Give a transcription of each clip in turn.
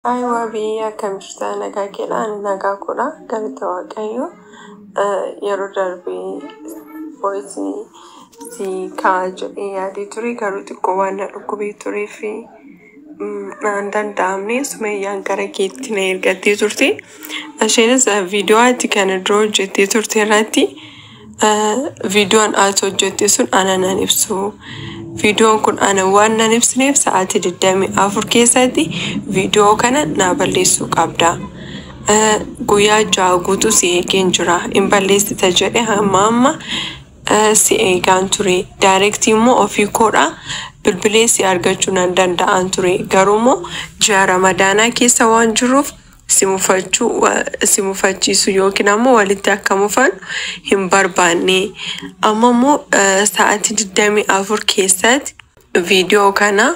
Aywa biyya kamishtaa nagaa keelaan nagaa kudha galata waaqayyo yeroo darbii voice si kaaju yaadi turi garuu xiqqoo waan na dhukkubee turee fi naan danda'amne sumayyaan gara keetti na ergattee turte. Isheenis viidiyoo ati kana dura hojjettee turte irratti viidiyoon ati hojjette sun ana nan ibsu. Viidiyoon kun ana waan nan ibsineef sa'aatii 24 keessatti viidiyoo kana na balleessuu qabda. Guyyaa 6 guutuu si eegeen jira. Hin balleessita jedhee hamma si eegaan ture. Daarektii immoo ofii koodha bilbilee si argachuu nan danda'an ture. Garuu immoo ji'a Ramadaanaa keessa waan jiruuf si mufachiisu yookiin ammoo walitti akka mufan hin barbaanne. Amma immoo sa'aatii 24 keessatti viidiyoo kana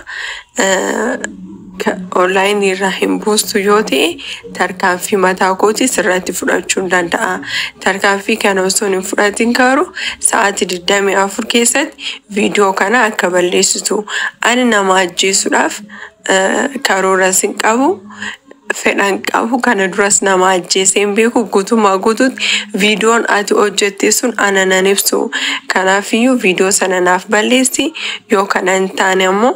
online irra hin buustu yoo ta'e tarkaanfii mataa kootii sirratti fudhachuu danda'a. Tarkaanfii kana osoo hin fudhatin garuu sa'aatii 24 keessatti viidiyoo kana akka balleessitu. Ani nama ajjeesuudhaaf karoora sin qabu. Fedhan qabu kana duras nama ajjeeseen beeku guutumaa guutuutti viidiyoon ati hojjette sun ana nan ibsu. Kanaafiyyuu viidiyoo sana naaf balleessi yoo kana hin taane ammoo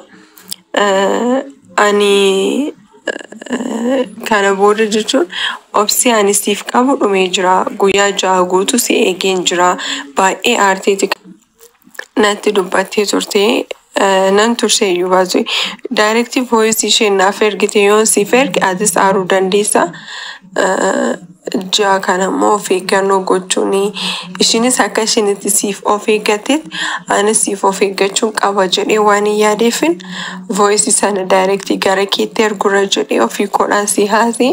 ani kana booda jechuun obsi ani siif qabu dhumee jira. Guyyaa 6 guutuu si eegeen jira. Baay'ee aarteeti natti dubbattee turte. Nan turse iyyuu baatu directive voice isheen naaf ergite yoon siif erge atis aaruu dandeessa. Ji'a kana immoo of eeggannoo gochuun isheenis akka isheen itti siif of eeggattetti anis siif of eeggachuun qaba jedhee waan hin yaadeefin voice sana directii gara keetti ergura jedhee ofii koodhaan si haasee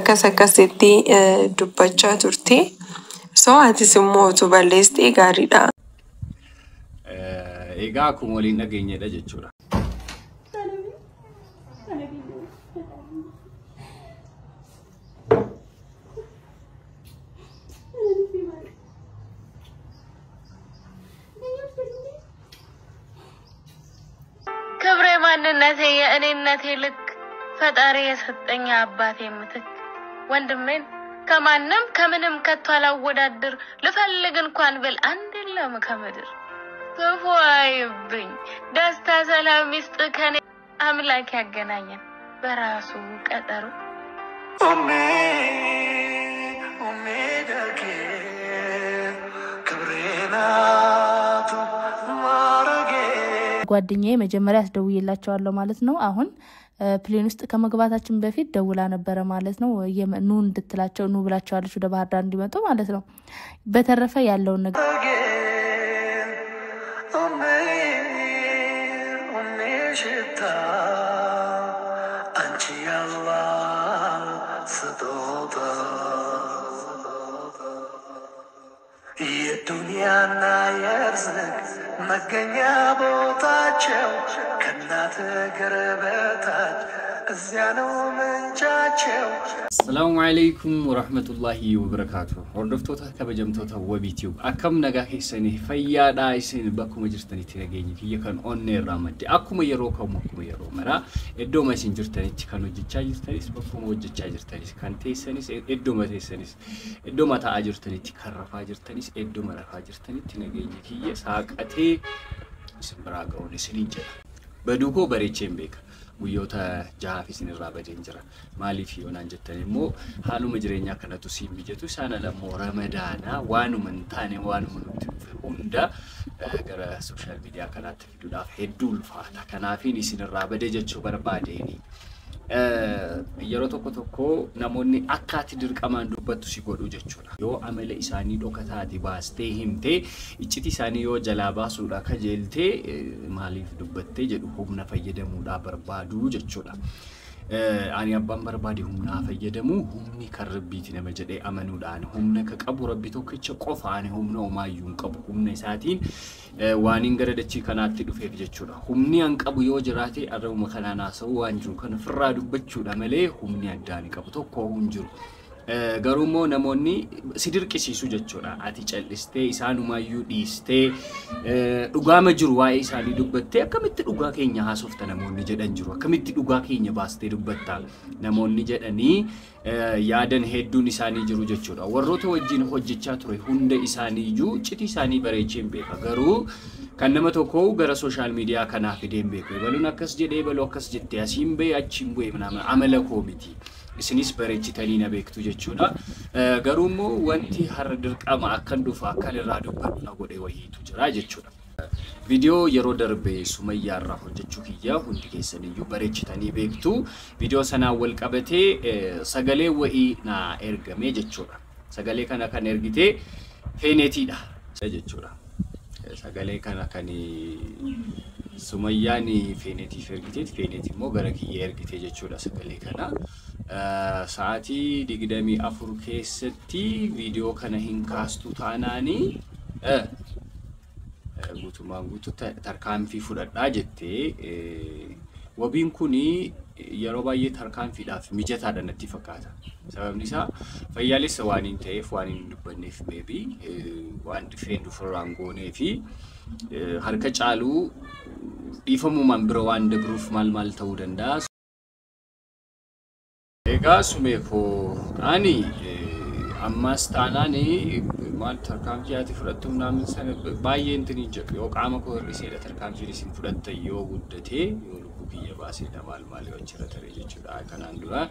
akkasitti dubbachaa turte. So atis immoo utuu balleessitee gaariidha. Egaa akkuma waliin dhageenyedha jechuudha. ክብሬ ማንነቴ የእኔነቴ ልክ ፈጣሪ የሰጠኝ አባቴ ምትክ ወንድሜን ከማንም ከምንም ከቶ አላወዳድር ልፈልግ እንኳን ብል አንድ የለም ከምድር ተፎይብኝ ደስታ ሰላም ይስጥ ከኔ አምላክ ያገናኘን በራሱ ቀጠሮ ኦሜ ደጌ ክብሬናቱ ማረጌ ጓደኛዬ መጀመሪያ አስደውዬላቸዋለሁ ማለት ነው። አሁን ፕሌን ውስጥ ከመግባታችን በፊት ደውላ ነበረ ማለት ነው። ኑ እንድትላቸው ኑ ብላቸዋለች ወደ ባህር ዳር እንዲመጡ ማለት ነው። በተረፈ ያለው ነገር የዱንያ እና የርዝቅ መገኛ ቦታቸው ከእናት እግር በታች እዚያ ነው ምንጫቸው። ሰላሙ አለይኩም ወራህመቱላሂ ወበረካቱ። ወርዶፍቶታ ከበጀምቶታ ወቢቲው አከም ነጋ ሄሰኒ ፈያዳ አይሰን በኩመ ጅርተኒ ተገኘ ይከን ኦኔራ መድ አኩመ የሮ ከመኩመ የሮ መራ እዶ ማሽን ጅርተኒ ከኖ ጅቻ ጅርተኒ በኩመ ወጅቻ ጅርተኒ ካንቴሰኒ እዶ መቴሰኒ እዶ ማታ አጅርተኒ ከረፋ ጅርተኒ እዶ መረፋ ጅርተኒ ተገኘ ይሳቀቴ ስምራጋው ለስሊንጀ በዱኮ በሬቼም ቤካ guyyoota jaha fi sinirraa badeen jira. Maaliif yoonaan jettan immoo haaluma jireenyaa kanatu siif mijatu isaan alammoo Ramadaanaa waanuma hin taane waanuma nutti hunda gara sooshaal miidiyaa kanaatti fiduudhaaf hedduu ulfaata. Kanaafiin isinirraa badee jechuu barbaadeeni. Yeroo tokko namoonni akkaati dirqamaan dubbattu si godhu jechuudha. Yoo amala isaanii dhokataati baastee himtee icciti isaanii yoo jalaa baasuudha kajeeltee maaliif dubbattee jedhu humna fayyadamuudhaa barbaadu jechuudha. Ani abbaan barbaade humna fayyadamu humni kan rabbiiti nama jedhee amanuudhaan humna ka qabu rabbi tokkicha qofaan humna homaayyuu qabu humna isaatiin waaniin gara dachii kanaatti dhufeef jechuudha. Humni an qabu yoo jiraate arrabuma kanaan haasa'u waan jiru kana firraa dubbachuudha malee humni addaan qabu tokko hin jiru. Garuu namoonni si dirqisiisu jechuudha. Ati callistee isaanumayyuu dhiistee dhugaama jiru waa'ee isaanii dubbattee akkamitti dhugaa keenya haasofta namoonni jedhan jiru. Akkamitti dhugaa keenya baastee dubbatta namoonni jedhanii yaadan hedduun isaanii jiru jechuudha. Warroota wajjin hojjechaa ture hunda isaaniiyyuu iccitii isaanii bareecheen beeka. Garuu kan nama tokko gara social media kanaaf fideen beeku. Baluun akkas jedhee baluu akkas jettee asiin bee achiin bu'ee amala koo miti. Isinis bareechitanii na beektu jechuudha. Garuu immoo wanti har'a dirqama akkan dhufa akkan irraa dubbadhu na godhee wayiitu jira jechuudha. Video yeroo darbe Sumayyaa irraa hojjechuu kiyya hundi keessaniyyuu bareechitanii beektu. Video sanaan wal qabatee sagalee wayii na ergame jechuudha. Sagalee kana kan ergite Feenetiidha jechuudha. Sagalee kana kan Sumayyaan Feenetiif ergite, Feeneti immoo gara kiyya ergite jechuudha sagalee kana. Sa'aatii 24 keessatti video kana hin kaastu taanaani guutumaan guutuu tarkaanfii fudhadhaa jettee wabiin kuni yeroo baay'ee tarkaanfiidhaaf mijataadha natti fakkaata. Sababni isaa fayyaalessa waan hin ta'eef waan hin dubbanneef maybe waan dhufeen ofirraan goonee fi harka caaluu dhiifamumaan bira waan dabruuf maal ta'uu danda'a. Egaa sumeeko ani ammas taanaani maal tarkaanfii ati fudhattu naamin sana baay'ee intini jedhu yoo qaama koo hir'iseedha tarkaanfii isin fudhatta yoo guddatee yoo lubbuu kiyya baaseedha maal yoo achirra taree jechuudha. Kanaan dura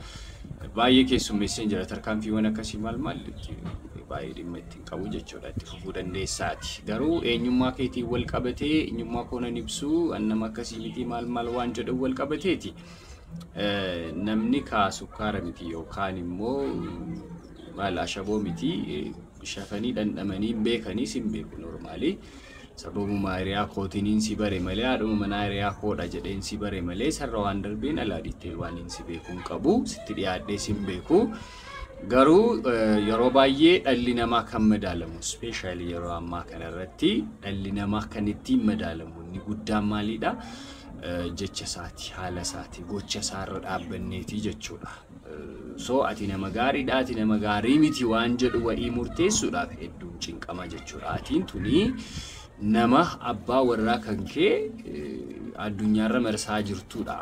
baay'ee keessummeesseen jira tarkaanfiiwwan akkasii maal baay'ee dhimma ittiin qabu jechuudha. Itti fufuu dandeessaati. Garuu eenyummaa keetiin wal qabatee eenyummaa koo nan ibsu annama akkasii miti maal waan jedhu wal qabateeti. Namni sukkaara miti yookaan immoo maal ashaboo miti shafanii dhandhamanii beekanii sin beeku normaali. Sababuma hiriyaa kootiin si bare malee haadhuma manaa hiriyaa koodha jedheen si bare malee sarara waan darbeen alaa dhiittee waan si beekuun qabu sitti dhiyaadhee sin beeku. Garuu yeroo baay'ee dhalli namaa kan madaalamu especially yeroo ammaa kanarratti dhalli namaa kan ittiin madaalamu inni guddaan maalidha? Jecha isaati, haala isaati, gocha isaarra dhaabbanneeti jechuudha. So ati nama gaariidha, ati nama gaarii miti waan jedhu wa'ii murteessuudhaaf hedduun cinqama jechuudha. Atiin tuni nama abbaa warraa kan kee addunyaarra marsaa jirtuudha.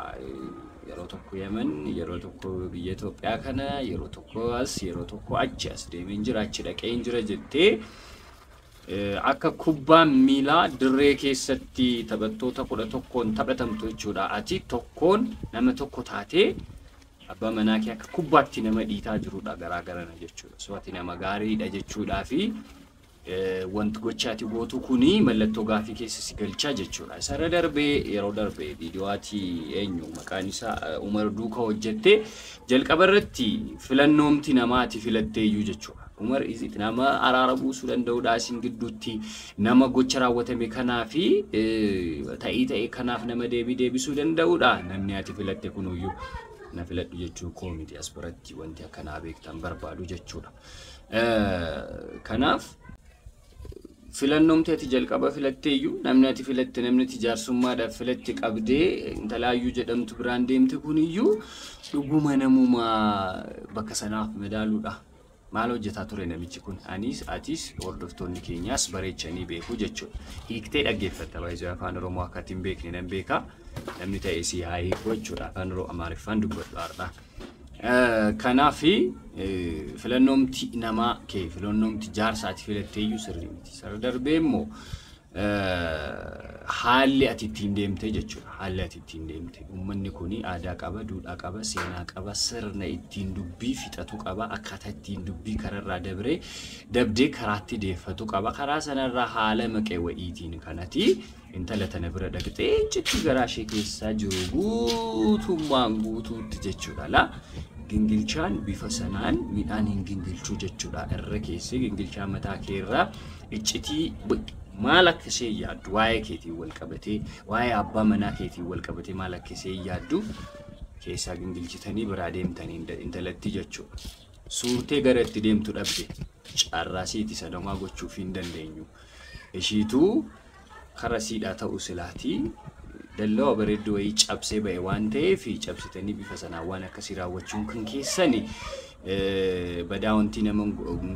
Yeroo tokko Yemen, yeroo tokko biyya Itoophiyaa kana, yeroo tokko as, yeroo tokko achi as deemeen jira, achi dhaqeen jira jettee akka kubbaa miilaa dirree keessatti taphattoota 11 taphatamtu jechuudha. Ati tokkoon nama tokko taatee abbaa manaa kee akka kubbaatti nama dhiitaa jirudha garaagarana jechuudha. So ati nama gaariidha jechuudhaa fi wanti gochaati gootu kuni mallattoo gaafii keessa si galchaa jechuudha. Sarara darbee yeroo darbee viidiyooti eenyu maqaan isaa Umar Duuka hojjette jalqaba irratti filannoomti namaati filatteeyyuu jechuudha. Umar izit nama araara buusuu danda'uudha isin gidduutti nama gocha raawwatame kanaafi ta'ee kanaaf nama deebisuu danda'uudha. Namni ati filatte kunuyyuu na filadhu jechuu koomiti as biratti wanti akkanaa beektan barbaadu jechuudha. Kanaaf filannoomti ati jalqaba filatteeyyuu namni ati filatte namni ati jaarsummaadhaaf filatte qabdee intalaayyuu jedhamtu biraan deemte kuniyyuu dhuguma namuma bakka sanaaf madaaluudha. Maal hojjetaa ture namichi kun atis hordoftoonni keenyaas bareechanii beeku jechuudha. Hiiktee dhaggeeffatta baay'ee afaan Oromoo akka ittiin beekne nan beeka. Namni ta'e si haa hiiku jechuudha afaan Amaariffaan dubbadhu har'a. Kanaafi filannoomti namaa kee filannoomti jaarsaati filatteeyyuu sirrii miti. Sarara darbee immoo haalli ati ittiin deemte jechuudha. Haalli ati ittiin deemte uummanni kuni aadaa qaba, duudhaa qaba, seenaa qaba, sirna ittiin dubbii fixatu qaba, akkaataa ittiin dubbii kararraa dabdee karaatti deeffatu qaba. Karaa sanarraa haala maqee wa'iitiin kanati intala tana bira dhaqxee jechi garaa ishee keessaa jiru guutummaan guutuutti jechuudha. Gingilchaan bifa sanaan midhaan hin gingilchuu jechuudha. Irra keessee gingilchaan mataa keerraa iccitii maal akka ishee yaaddu waa'ee keetiin wal qabatee waa'ee abbaa manaa keetiin wal qabatee maal akka ishee yaaddu keessaa gingilchitanii biraa deemtanii intalatti jechuudha. Suurtee gara itti deemtu dhabde carraa siiti sadamaa gochuuf hin dandeenyu. Ishiituu karaa siidhaa ta'uu silaatii dalloo bareedduu wayii cabsee ba'e waan ta'eef cabsitanii bifa sanaan waan akkasii raawwachuun kan keessani badaa wanti nama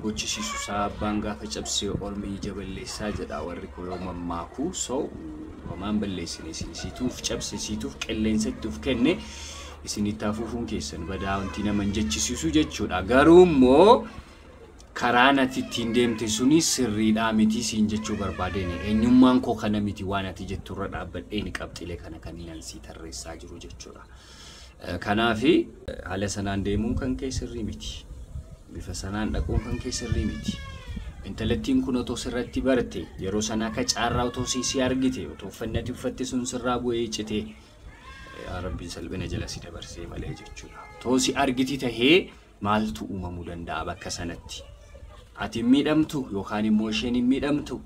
gochisiisu saabaan gaafa cabsee ormi ija balleessaa jedha warri koo yoo mammaaku so homaan balleessine isiituuf cabse isiituuf qilleensatti uf kenne isinitti afuufuun keessan badaa wanti nama jechisiisu jechuudha garuu immoo karaan ati ittiin deemte suni sirriidhaa miti siin jechuu barbaadeen eenyummaan koo kana miti waan ati jetturra dhaabbadhee ni qabxilee kana kanneen sii tarreessaa jiru jechuudha. Kanaafi haala sanaan deemuun kan kee sirrii miti. Bifa sanaan dhaquun kan kee sirrii miti. Intalattiin kun otoo sirratti barte yeroo sanaa ka caarraa otoo si argite otoo uffannati uffatte sun sirraa bu'ee cite Rabbiin salphina jala si dabarsee malee jechuudha. Otoo si argiti tahee maaltu uumamuu danda'a bakka sanatti? Ati miidhamtu yookaan immoo isheen miidhamtu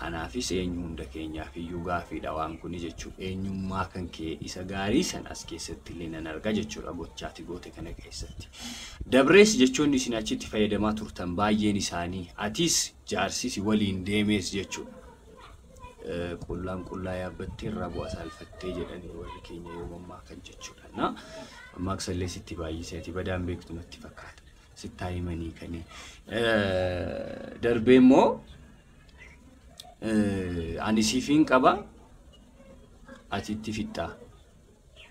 anaafis eenyu hunda keenyaaf iyyuu gaafiidha waan kun jechuudha. Eenyummaa kan kee isa gaarii san as keessatti illee nan arga jechuudha gochaati goote kana keessatti. Dabrees jechuun isin achitti fayyadamaa turtan baay'een isaanii atis jaarsis waliin deemees jechuudha. Qullaan qullaa yaabbattee irraa bu'aa saalfattee jedhanii warri keenya yoo mammaa kan jechuudha. Na maaksallee sitti baay'iseeti badaan beektu natti fakkaata. Sittaa himanii kanii. Darbee immoo ani siifin qaba atitti fixxaa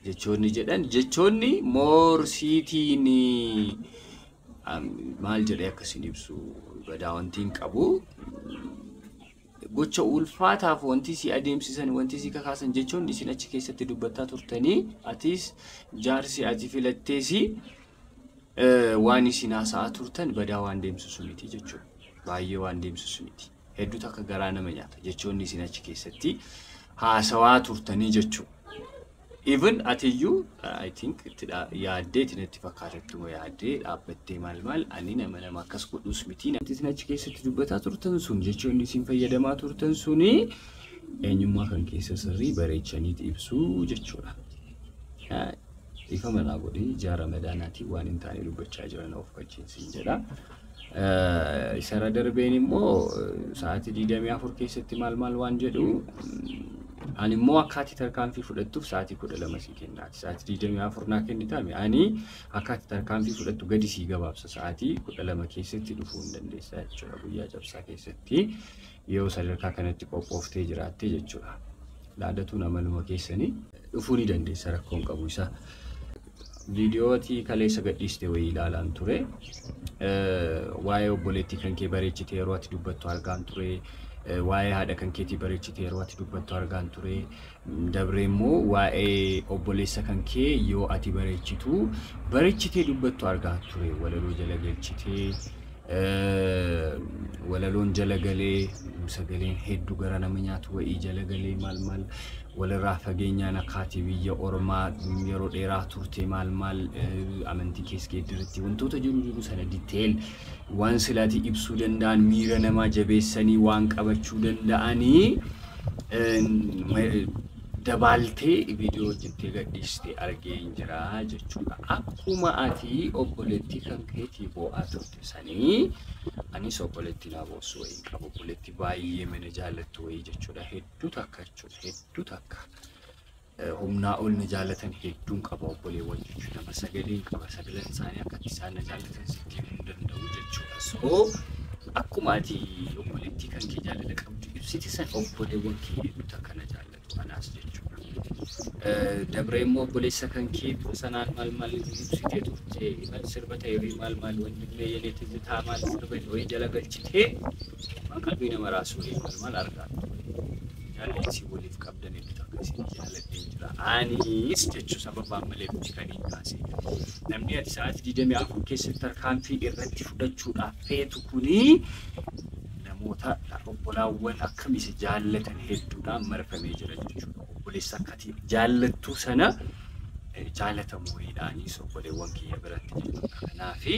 jechoonni jedhan jechoonni moorsiitiin maal jedhee akkasiin ibsu badaa wantiin qabu gocha ulfaataaf wanti si adeemsisan wanti si kakaasan jechoonni isin achi keessatti dubbataa turtanii atis jaarsi ati filatteesi waan isin haasa'aa turtan badaa waan deemsisu miti jechuudha. Baay'ee waan deemsisu miti. Hedduu takka garaa nama nyaata jechoonni isin achi keessatti haasawaa turtanii jechuudha. Even atiyyuu I think yaaddeetiin itti fakkaatattuma yaaddee dhaabbattee maal ani nama akkas godhus miti namti isin achi keessatti dubbataa turtan sun jechoonni isin fayyadamaa turtan suni eenyummaa kan keessa sirrii bareechanii ibsuu jechuudha. Ifa manaa godhee jaara madaanaatiin waan hin taane dubbachaa jiran of qajeelsin jedha. Isara darbeen immoo sa'aatii 24 keessatti maal waan jedhu ani immoo akkaatii tarkaanfii fudhattuuf sa'aatii 12 si kennaati. Sa'aatii 24 naa kennitaame ani akkaatii tarkaanfii fudhattu gadi si gabaabsa sa'aatii 12 keessatti dhufuu hin dandeessa jechuudha. Guyyaa cabsaa keessatti yoo sadarkaa kanatti qophooftee jiraatte jechuudha. Laadatuun amaluma keessanii dhufuu ni dandeessa rakkoon qabu isaa. Viidiyooti kaleessa gadhiiste wayii ilaalaan ture. Waa'ee obboleettii kan kee bareechitee yeroo ati dubbattu argaan ture. Waa'ee haadha kan keetii bareechitee yeroo ati dubbattu argaan ture. Dabree immoo waa'ee obboleessa kan kee yoo ati bareechitee dubbattu argaan ture. Walaloo jala galchitee walaloon jala galee sagaleen hedduu gara nama nyaatu wayii jala galee maal walirraa fageenyaan akkaatii biyya ormaa yeroo dheeraa turte maal amantii keessa geeddaratti wantoota jiru sana detail waan silaati ibsuu danda'an miira namaa jabeessanii waan qabachuu danda'anii dabaltee viidiyoo hojjettee gadhiiste argee jira jechuudha. Akkuma ati obboleettii kan keetii bo'aa turte sanii anis obboleettii naa boossu wayii qabu obboleettii baay'ee mana jaallattu wayii jechuudha. Hedduu takka jechuudha. Hedduu takka humnaa ol na jaallatan hedduun qaba obboleewwan jechuudha. Nama sagaleen qaba sagaleen isaanii akka isaan na jaallatan sitti himuu danda'u jechuudha. So akkuma ati obboleettii kan kee jaalala qabdu ibsiti san obboleewwan kee hedduu takka na jaallatu anaas jechuudha. Dabree immoo obboleessa kan kee sanaan maal ibsitee turte sirba ta'ee maal wanti yeneetti bitaa maal sirba wayii jala galchitee qalbii nama raasuu maal argaa jaalalli waliif qabdan hedduu takka isin jaalladhee jira. Anis jechuu sababaan malee nuti kan hin kaase. Namni ati sa'aatii 24 keessatti tarkaanfii irratti fudhachuudhaaf feetu kuni namoota obbolaawwan akkamiis jaallatan hedduudhaan marfamee jira jechuudha. Obboleessa akkati jaallattu sana jaallatamu wayiidhaanis obboleewwan kiyya biratti jechuudha. Kanaafi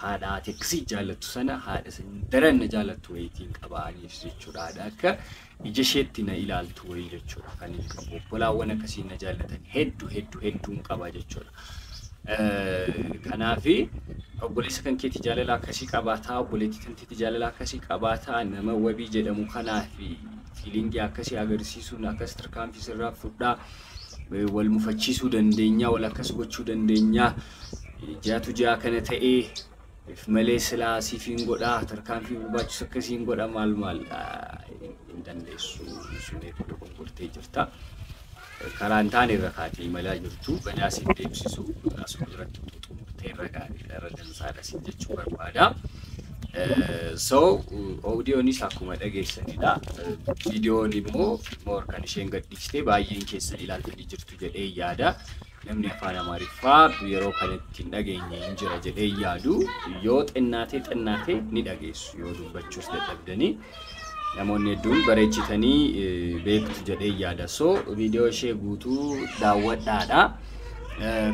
haadha ati akkasii jaallattu sana haadha san daran na jaallattu wayiitiin qabaaniif jechuudha. Haadha akka ija isheetti na ilaaltu wayii jechuudha. Kan inni qabu obbolaawwan akkasii na jaallatan hedduun qaba jechuudha. Kanaafi obboleessa kan keetii jaalala akkasii qabaataa obboleettii kan keetii jaalala akkasii qabaataa nama wabii jedhamu kanaafi fiilingii akkasii agarsiisuun akkas tarkaanfii sirraa fudhaa wal mufachiisuu dandeenya wal akkas gochuu dandeenya jaatu jaa kana ta'ee if malee silaa siifin godhaa tarkaanfii barbaachisu akkasiin godha maal hin dandeessu sunee dogoggortee jirta. Karaan taane irra kaatee imalaa jirtu badaa siif deemsisu asuma irratti xumurtee irra gaariidha irra dansaadha siin jechuu barbaada. So audionis akkuma dhageessanidha. Videoon immoo more kan isheen gadhiistee baay'een keessa ilaaltanii jirtu jedhee yaada. Namni afaan Amaariffaa yeroo kanatti hin dhageenye hin jira jedhee yaadu yoo xinnaatee ni dhageessu yoo dubbachuus dadhabdanii namoonni hedduun bareechitanii beektu jedhee yaada. So viidiyoo ishee guutuu daawwadhaadha.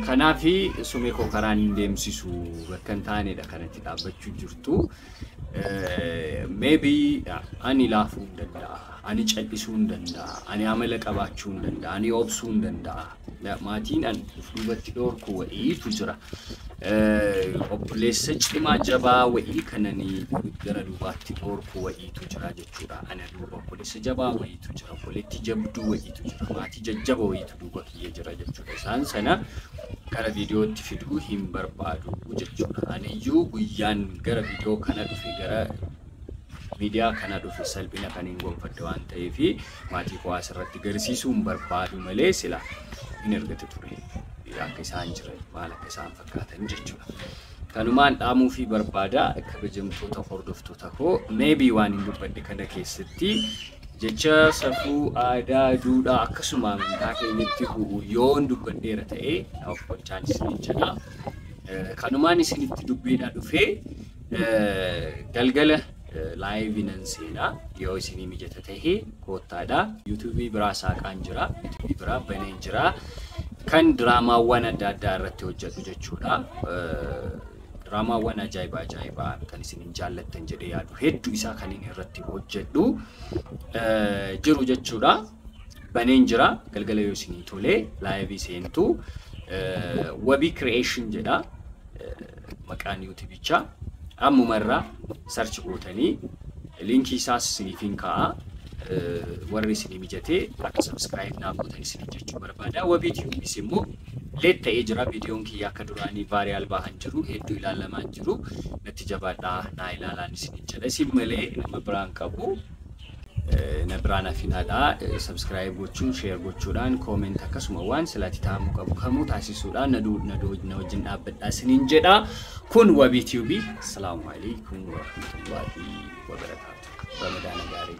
Kanaafi sumee koo karaan hin deemsisu bakka hin taanedha kanatti dhaabbachuu jirtu. Maybe ani laafuu hin danda'a, ani callisuu hin danda'a, ani amala qabaachuu hin danda'a, ani obsuu hin danda'a. Maatiin an duubatti dhorku wa'iitu jira. Obboleessa cimaa jabaa wa'ii kananii gara duubaatti dhorku wa'iitu jira jechuudha. Ana duuba obboleessa jabaa wa'iitu jira, obboleetti jabduu wa'iitu jira, maatii jajjaba wa'iitu duuba kiyya jira jechuudha. Isaan sana gara viidiyootti fiduu hin barbaadu jechuudha. Aniyyuu guyyaan gara viidiyoo kana dhufe gara miidiyaa kana dhufe salphina kan hin gonfadde waan ta'eef maatii koo asirratti garsiisuu hin barbaadu malee sila hin ergate ture. Akka isaan jiran maal akka isaan fakkaatan jechuudha. Kanumaan dhaamuu fi barbaada kabajamtoota hordoftoota koo maybe waan hin dubbadde kana keessatti jecha safuu aadaa duudhaa akkasuma amantaa keenyatti bu'u yoo hin dubbaddeera ta'e naaf gochaan isin jedha. Kanumaan isinitti dubbiidhaa dhufee galgala live nan seenaa yoo isinii mijata ta'e koottaadha. YouTube biraa saaqaan jira, YouTube biraa baneen jira. Kan diraamaawwan adda addaa irratti hojjetu jechuudha. Diraamaawwan ajaa'ibaa kan isin jaallattan jedhee yaadu hedduu isaa kan inni irratti hojjedhu jiru jechuudha. Baneen jira galgala yoo isinii tole live seentu Wabii Creation jedha maqaan YouTubichaa. Ammumarraa search gootanii linkii isaas isiniifin kaa'a. Warri isinii mijatee akka subscribe naa gootan isinii jechuu barbaada. Wabii TVs immoo leet ta'ee jira viidiyoon kiyya akka duraanii vaariyaal bahan jiru hedduu ilaalamaa jiru natti jabaadhaa naa ilaalaan isinii jedha. Isin malee nama biraan qabu na biraan afinaadhaa subscribe gochuun share gochuudhaan comment akkasuma waan silati taa'amuu qabu kamuu taasisuudhaan na wajjin dhaabbadhaa isiniin jedha. Kun Wabii TV. Assalaamu alaykum wa rahmatullahi wa barakaatuh. Ramadaan gaarii.